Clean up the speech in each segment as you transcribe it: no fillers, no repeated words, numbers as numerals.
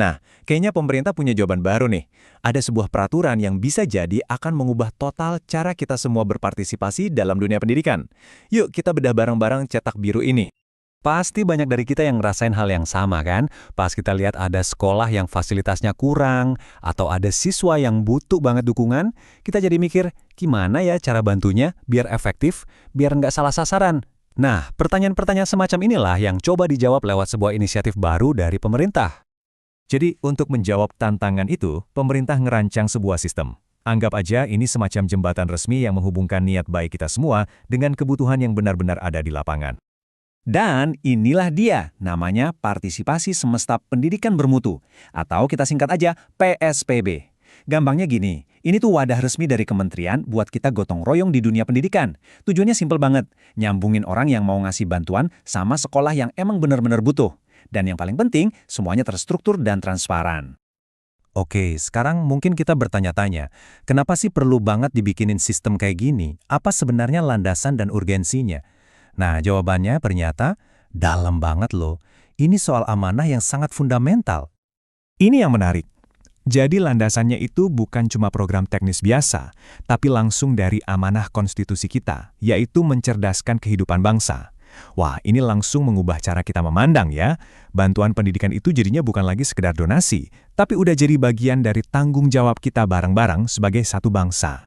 Nah, kayaknya pemerintah punya jawaban baru nih. Ada sebuah peraturan yang bisa jadi akan mengubah total cara kita semua berpartisipasi dalam dunia pendidikan. Yuk kita bedah bareng-bareng cetak biru ini. Pasti banyak dari kita yang ngerasain hal yang sama kan? Pas kita lihat ada sekolah yang fasilitasnya kurang, atau ada siswa yang butuh banget dukungan, kita jadi mikir, gimana ya cara bantunya biar efektif, biar nggak salah sasaran? Nah, pertanyaan-pertanyaan semacam inilah yang coba dijawab lewat sebuah inisiatif baru dari pemerintah. Jadi, untuk menjawab tantangan itu, pemerintah ngerancang sebuah sistem. Anggap aja ini semacam jembatan resmi yang menghubungkan niat baik kita semua dengan kebutuhan yang benar-benar ada di lapangan. Dan inilah dia, namanya Partisipasi Semesta Pendidikan Bermutu, atau kita singkat aja PSPB. Gampangnya gini, ini tuh wadah resmi dari kementerian buat kita gotong royong di dunia pendidikan. Tujuannya simpel banget, nyambungin orang yang mau ngasih bantuan sama sekolah yang emang benar-benar butuh. Dan yang paling penting, semuanya terstruktur dan transparan. Oke, sekarang mungkin kita bertanya-tanya, kenapa sih perlu banget dibikinin sistem kayak gini? Apa sebenarnya landasan dan urgensinya? Nah, jawabannya ternyata dalam banget loh. Ini soal amanah yang sangat fundamental. Ini yang menarik. Jadi landasannya itu bukan cuma program teknis biasa, tapi langsung dari amanah konstitusi kita, yaitu mencerdaskan kehidupan bangsa. Wah, ini langsung mengubah cara kita memandang ya. Bantuan pendidikan itu jadinya bukan lagi sekedar donasi, tapi udah jadi bagian dari tanggung jawab kita bareng-bareng sebagai satu bangsa.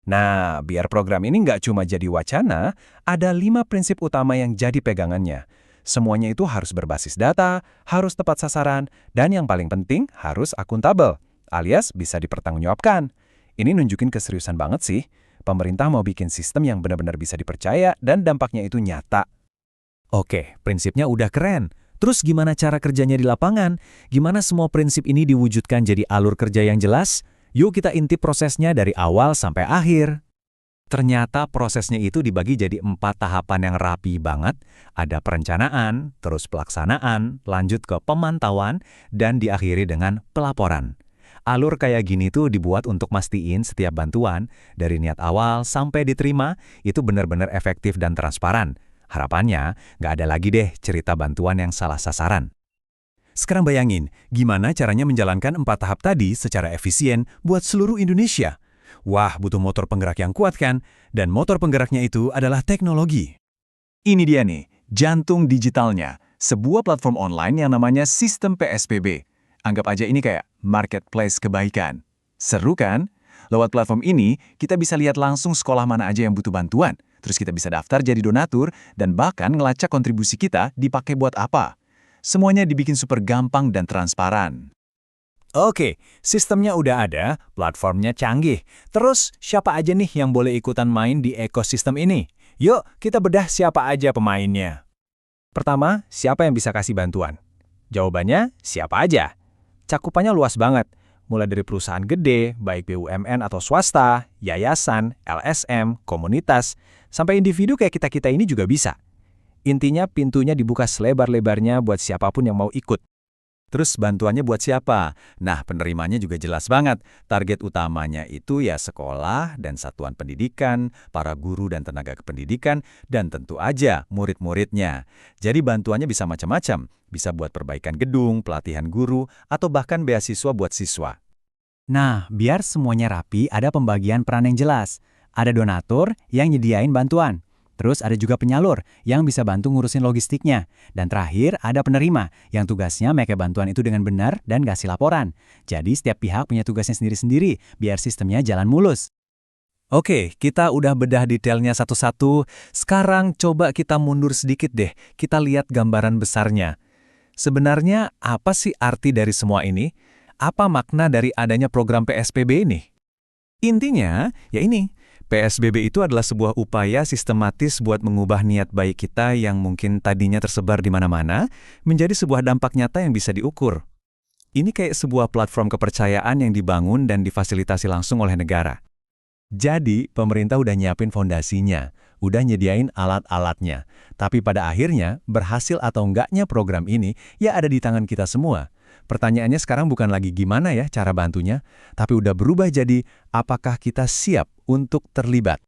Nah, biar program ini nggak cuma jadi wacana, ada 5 prinsip utama yang jadi pegangannya. Semuanya itu harus berbasis data, harus tepat sasaran, dan yang paling penting harus akuntabel, alias bisa dipertanggungjawabkan. Ini nunjukin keseriusan banget sih. Pemerintah mau bikin sistem yang benar-benar bisa dipercaya dan dampaknya itu nyata. Oke, prinsipnya udah keren. Terus gimana cara kerjanya di lapangan? Gimana semua prinsip ini diwujudkan jadi alur kerja yang jelas? Yuk kita intip prosesnya dari awal sampai akhir. Ternyata prosesnya itu dibagi jadi 4 tahapan yang rapi banget. Ada perencanaan, terus pelaksanaan, lanjut ke pemantauan, dan diakhiri dengan pelaporan. Alur kayak gini tuh dibuat untuk mastiin setiap bantuan, dari niat awal sampai diterima, itu benar-benar efektif dan transparan. Harapannya, nggak ada lagi deh cerita bantuan yang salah sasaran. Sekarang bayangin, gimana caranya menjalankan 4 tahap tadi secara efisien buat seluruh Indonesia? Wah, butuh motor penggerak yang kuat kan? Dan motor penggeraknya itu adalah teknologi. Ini dia nih, jantung digitalnya. Sebuah platform online yang namanya Sistem PSPB. Anggap aja ini kayak marketplace kebaikan. Seru kan? Lewat platform ini, kita bisa lihat langsung sekolah mana aja yang butuh bantuan. Terus kita bisa daftar jadi donatur dan bahkan ngelacak kontribusi kita dipakai buat apa. Semuanya dibikin super gampang dan transparan. Oke, sistemnya udah ada, platformnya canggih. Terus, siapa aja nih yang boleh ikutan main di ekosistem ini? Yuk, kita bedah siapa aja pemainnya. Pertama, siapa yang bisa kasih bantuan? Jawabannya, siapa aja. Cakupannya luas banget, mulai dari perusahaan gede, baik BUMN atau swasta, yayasan, LSM, komunitas, sampai individu kayak kita-kita ini juga bisa. Intinya pintunya dibuka selebar-lebarnya buat siapapun yang mau ikut. Terus bantuannya buat siapa? Nah, penerimanya juga jelas banget. Target utamanya itu ya sekolah dan satuan pendidikan, para guru dan tenaga kependidikan, dan tentu aja murid-muridnya. Jadi bantuannya bisa macam-macam. Bisa buat perbaikan gedung, pelatihan guru, atau bahkan beasiswa buat siswa. Nah, biar semuanya rapi, ada pembagian peran yang jelas. Ada donatur yang nyediain bantuan. Terus ada juga penyalur yang bisa bantu ngurusin logistiknya. Dan terakhir ada penerima yang tugasnya make bantuan itu dengan benar dan ngasih laporan. Jadi setiap pihak punya tugasnya sendiri-sendiri biar sistemnya jalan mulus. Oke, kita udah bedah detailnya satu-satu. Sekarang coba kita mundur sedikit deh. Kita lihat gambaran besarnya. Sebenarnya apa sih arti dari semua ini? Apa makna dari adanya program PSPB ini? Intinya, ya ini. PSBB itu adalah sebuah upaya sistematis buat mengubah niat baik kita yang mungkin tadinya tersebar di mana-mana menjadi sebuah dampak nyata yang bisa diukur. Ini kayak sebuah platform kepercayaan yang dibangun dan difasilitasi langsung oleh negara. Jadi, pemerintah udah nyiapin fondasinya, udah nyediain alat-alatnya. Tapi pada akhirnya, berhasil atau enggaknya program ini ya ada di tangan kita semua. Pertanyaannya sekarang bukan lagi gimana ya cara bantunya, tapi udah berubah jadi apakah kita siap untuk terlibat.